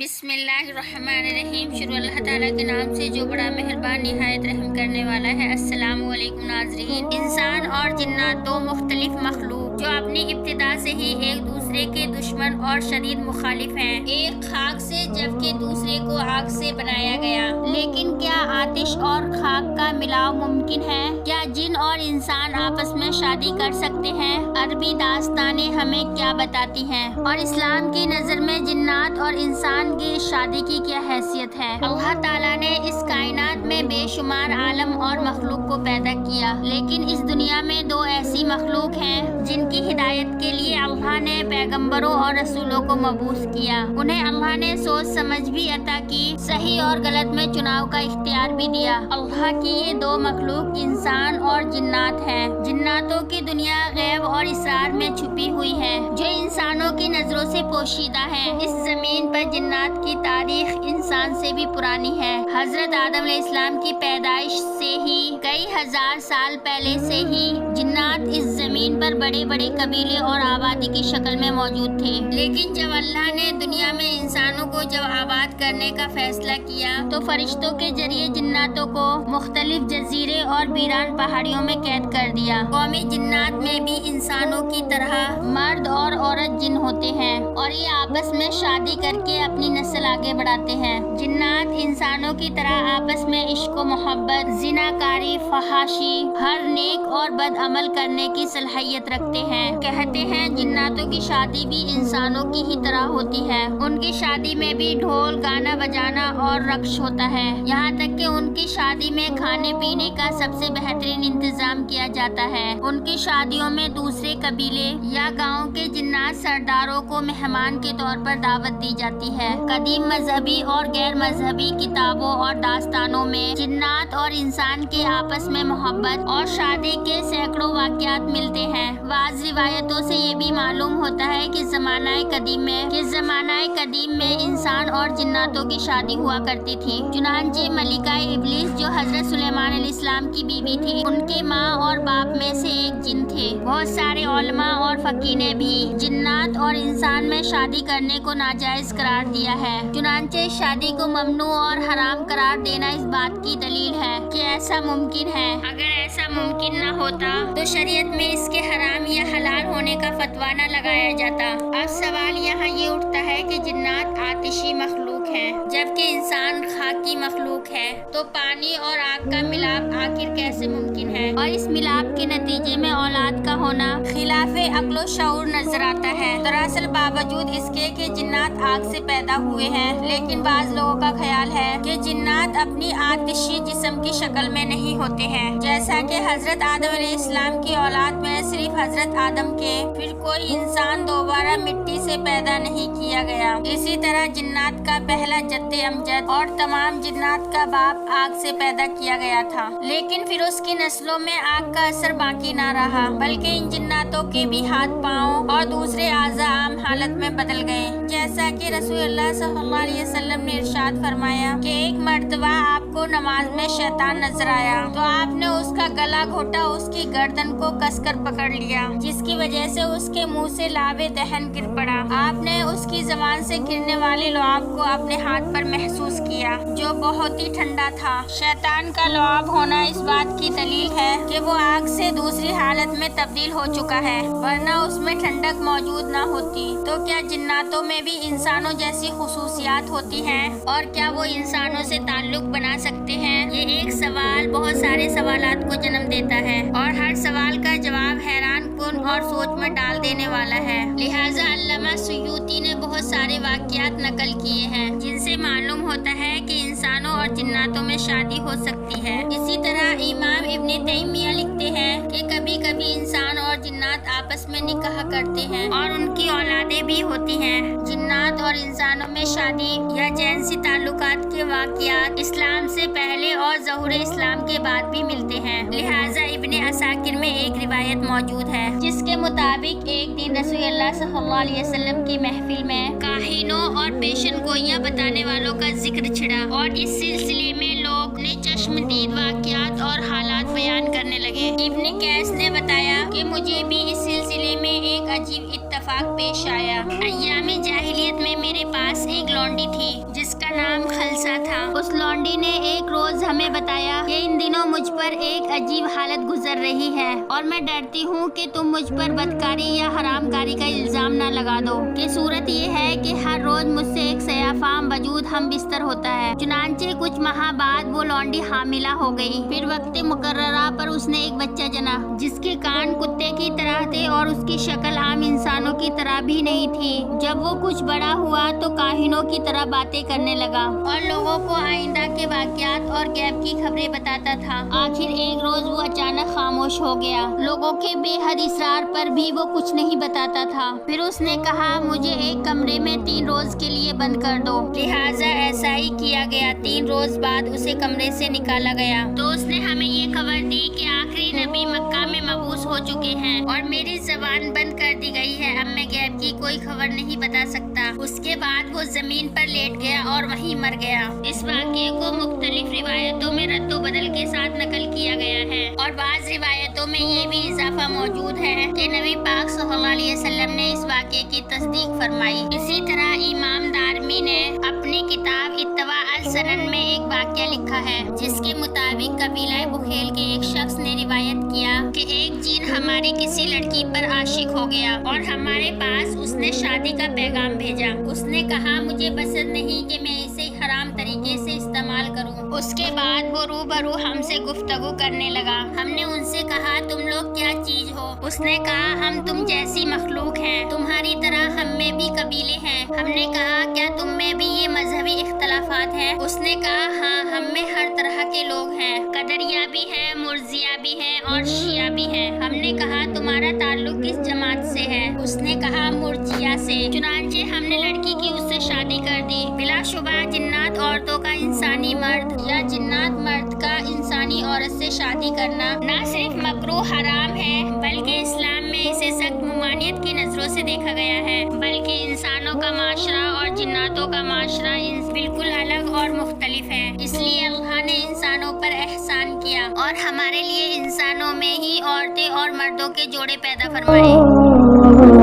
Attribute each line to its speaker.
Speaker 1: بسم اللہ الرحمن الرحیم۔ شروع اللہ تعالیٰ کے نام سے جو بڑا مہربان نہایت رحم کرنے والا ہے۔ السلام علیکم ناظرین۔ انسان اور جنات دو مختلف مخلوق جو اپنی ابتدا سے ہی ایک دوسرے کے دشمن اور شدید مخالف ہیں، ایک خاک سے جبکہ دوسرے کو آگ سے بنایا گیا۔ لیکن کیا آتش اور خاک کا ملاؤ ممکن ہے؟ کیا جن اور انسان آپس میں شادی کر سکتے ہیں؟ عربی داستانیں ہمیں کیا بتاتی ہیں؟ اور اسلام کی نظر میں جنات اور انسان کی شادی کی کیا حیثیت ہے؟ اللہ تعالیٰ نے اس کائنات میں بے شمار عالم اور مخلوق کو پیدا کیا، لیکن اس دنیا میں دو ایسی مخلوق ہیں جن کی ہدایت کے لیے اللہ نے پیغمبروں اور رسولوں کو مبعوث کیا۔ انہیں اللہ نے سوچ سمجھ بھی عطا کی، صحیح اور غلط میں چناؤ کا اختیار بھی دیا۔ اللہ کی یہ دو مخلوق انسان اور جنات ہیں۔ جناتوں کی دنیا غیب اور اسرار میں چھپی ہوئی ہے جو انسانوں کی نظروں سے پوشیدہ ہے۔ اس زمین پر جنات کی تاریخ انسان سے بھی پرانی ہے۔ حضرت آدم علیہ السلام کی پیدائش سے ہی کئی ہزار سال پہلے سے ہی جنات اس زمین پر بڑے بڑے قبیلے اور آبادی کی شکل میں موجود تھے۔ لیکن جب اللہ نے دنیا میں انسانوں کو جب آباد کرنے کا فیصلہ کیا تو فرشتوں کے ذریعے جناتوں کو مختلف جزیرے اور ویران پہاڑیوں میں قید کر دیا۔ قومی جنات میں بھی انسانوں کی طرح مرد اور عورت جن ہوتے ہیں اور یہ آپس میں شادی کر کے اپنی نسل آگے بڑھاتے ہیں۔ جنات انسانوں کی طرح آپس میں عشق و محبت، زناکاری، فحاشی، ہر نیک اور بد عمل کرنے کی صلاحیت رکھتے ہیں۔ کہتے ہیں جناتوں کی شادی بھی انسانوں کی ہی طرح ہوتی ہے۔ ان کی شادی میں بھی ڈھول، گانا بجانا اور رقص ہوتا ہے، یہاں تک کہ ان کی شادی میں کھانے پینے کا سب سے بہترین انتظام کیا جاتا ہے۔ ان کی شادیوں میں دوسرے قبیلے یا گاؤں کے جنات سرداروں کو مہمان کے طور پر دعوت دی جاتی ہے۔ قدیم مذہبی اور غیر مذہبی کتابوں اور داستانوں میں جنات اور انسان کے آپس میں محبت اور شادی کے سینکڑوں واقعات ملتے ہیں۔ بعض روایتوں سے یہ بھی معلوم ہوتا ہے کہ زمانہ قدیم میں انسان اور جناتوں کی شادی ہوا کرتی تھی۔ چنانچہ ملکہ ابلیس جو حضرت سلیمان علیہ السلام کی بیوی تھی، ان کے ماں اور باپ میں سے ایک جن تھے۔ بہت سارے علماء اور فقیہ نے بھی جنات اور انسان میں شادی کرنے کو ناجائز قرار دیا ہے۔ چنانچہ شادی کو ممنوع اور حرام قرار دینا اس بات کی دلیل ہے کہ ایسا ممکن ہے۔ اگر ایسا ممکن نہ ہوتا تو شریعت میں اس کے حرام یا حلال ہونے کا فتویٰ نہ لگایا جاتا۔ اب سوال یہاں یہ اٹھتا ہے کہ جنات آتشی مخلوق ہیں جبکہ انسان خاکی مخلوق ہے، تو پانی اور آگ کا ملاپ آخر کیسے ممکن ہے؟ اور اس ملاپ کے نتیجے میں اولاد کا ہونا خلاف عقل و شعور نظر آتا ہے۔ دراصل باوجود اس کے کہ جنات آگ سے پیدا ہوئے ہیں، لیکن بعض لوگوں کا خیال ہے کہ جنات اپنی آتشی جسم کی شکل میں نہیں ہوتے ہیں، جیسا کہ حضرت آدم علیہ السلام کی اولاد میں صرف حضرت آدم کے پھر کوئی انسان دوبارہ مٹی سے پیدا نہیں کیا گیا، اسی طرح جنات کا پہلا جد امجد اور تمام جنات کا باپ آگ سے پیدا کیا گیا تھا، لیکن پھر اس کی نسلوں میں آگ کا اثر باقی نہ رہا، بلکہ ان جناتوں کے بھی ہاتھ پاؤں اور دوسرے اعضاء عام حالت میں بدل گئے، جیسا کہ رسول اللہ صلی اللہ علیہ وسلم نے ارشاد فرمایا کہ ایک مرتبہ آپ کو نماز میں شیطان نظر آیا تو آپ نے اس کا گلا گھوٹا، اس کی گردن کو کس کر پکڑ لیا، جس کی وجہ سے اس کے منہ سے لعاب دہن گر پڑا۔ آپ نے اس کی زبان سے گرنے والے لعاب کو اپنے ہاتھ پر محسوس کیا جو بہت ہی ٹھنڈا تھا۔ شیطان کا لعاب ہونا اس بات کی دلیل ہے کہ وہ آگ سے دوسری حالت میں تبدیل ہو چکا ہے، ورنہ اس میں ٹھنڈک موجود نہ ہوتی۔ تو کیا جناتوں میں بھی انسانوں جیسی خصوصیات ہوتی ہیں اور کیا وہ انسانوں سے تعلق بنا سکتے ہیں؟ یہ ایک سوال بہت سارے سوالات کو جنم دیتا ہے اور ہر سوال کا جواب حیران کن اور سوچ میں ڈال دینے والا ہے۔ لہٰذا علامہ سیوطی نے بہت سارے واقعات نقل کیے ہیں جن سے معلوم ہوتا ہے کہ انسانوں اور جناتوں میں شادی ہو سکتی ہے۔ اسی طرح امام ابن تیمیہ لکھتے ہیں کہ کبھی کبھی انسان اور جنات آپس میں نکاح کرتے ہیں اور ان کی اولادیں بھی ہوتی ہیں۔ جنات اور انسانوں میں شادی یا جنسی تعلقات کے واقعات اسلام سے پہلے اور ظہور اسلام کے بعد بھی ملتے ہیں۔ لہٰذا ابن عساکر میں ایک روایت موجود ہے جس کے مطابق ایک دن رسول اللہ صلی اللہ علیہ وسلم کی محفل میں کاہنوں اور پیشن گوئیاں بتانے والوں کا ذکر چھڑا اور اس سلسلے میں لوگ نے چشم دید واقعات اور حالات بیان کرنے لگے۔ ابن قیس نے بتایا کہ مجھے بھی اس سلسلے میں ایک عجیب اتفاق اتفاق پیش آیا۔ ایام جاہلیت میں میرے پاس ایک لونڈی تھی جس کا نام خلصہ تھا۔ اس لونڈی نے ایک روز ہمیں بتایا کہ ان دنوں مجھ پر ایک عجیب حالت گزر رہی ہے اور میں ڈرتی ہوں کہ تم مجھ پر بدکاری یا حرام کاری کا الزام نہ لگا دو کہ صورت یہ ہے کہ ہر روز مجھ سے ایک سیاہ فام وجود ہم بستر ہوتا ہے۔ چنانچہ کچھ ماہ بعد وہ لونڈی حاملہ ہو گئی۔ پھر وقت مقررہ پر اس نے ایک بچہ جنا جس کے کان کتے کی طرح تھے اور اس کی شکل عام انسانوں کی طرح بھی نہیں تھی۔ جب وہ کچھ بڑا ہوا تو کاہنوں کی طرح باتیں کرنے لگا اور لوگوں کو آئندہ کے واقعات اور غیب کی خبریں بتاتا تھا۔ آخر ایک روز وہ اچانک خاموش ہو گیا۔ لوگوں کے بے حد اصرار پر بھی وہ کچھ نہیں بتاتا تھا۔ پھر اس نے کہا مجھے ایک کمرے میں 3 روز کے لیے بند کر دو۔ لہٰذا ایسا ہی کیا گیا۔ 3 روز بعد اسے کمرے سے نکالا گیا تو اس نے ہمیں یہ خبر دی کہ آخری نبی مکہ میں مبعوث ہو چکے ہیں اور میری زبان بند کر دی گئی ہے۔ اب میں غیب کی کوئی خبر نہیں بتا سکتا۔ اس کے بعد وہ زمین پر لیٹ گیا اور وہیں مر گیا۔ اس واقعے کو مختلف روایتوں میں رد و بدل کے ساتھ نقل کیا گیا ہے اور بعض روایتوں میں یہ بھی اضافہ موجود ہے کہ نبی پاک صلی اللہ علیہ وسلم نے اس واقعے کی تصدیق فرمائی۔ اسی طرح امام دارمی نے اپنی کتاب اتباع السنن میں ایک واقعہ لکھا ہے جس کے مطابق قبیلہ بخیل کے ایک شخص نے روایت کیا کہ ایک جن ہماری کسی لڑکی پر عاشق ہو گیا اور ہمارے پاس اس نے شادی کا پیغام بھیجا۔ اس نے کہا مجھے پسند نہیں کہ میں اسے حرام طریقے سے استعمال کروں۔ اس کے بعد وہ روبرو ہم سے گفتگو کرنے لگا۔ ہم نے ان سے کہا تم لوگ کیا چیز ہو؟ اس نے کہا ہم تم جیسی مخلوق ہیں، تمہاری طرح ہم میں بھی قبیلے ہیں۔ ہم نے کہا کیا تم میں بھی یہ مذہبی اختلافات ہیں؟ اس نے کہا ہاں ہم میں ہر طرح کے لوگ ہیں، قدریہ بھی ہیں، مرزیہ بھی ہیں اور شیعہ بھی ہیں۔ ہم نے کہا تمہارا تعلق کس جماعت سے ہے؟ اس نے کہا مرجیہ سے۔ چنانچہ ہم نے لڑکی کی اس سے شادی کر دی۔ بلا شبہ جنات عورتوں کا انسانی مرد یا جنات مرد کا انسانی عورت سے شادی کرنا نہ صرف مکروہ حرام ہے بلکہ اسلام میں اسے سخت ممانعت کی نظروں سے دیکھا گیا ہے، بلکہ انسانوں کا معاشرہ اور جناتوں کا معاشرہ بالکل الگ اور مختلف ہے۔ اس لیے اللہ نے انسانوں پر احسان کیا اور ہمارے لیے انسانوں میں ہی عورتیں اور مردوں کے جوڑے پیدا فرمائے۔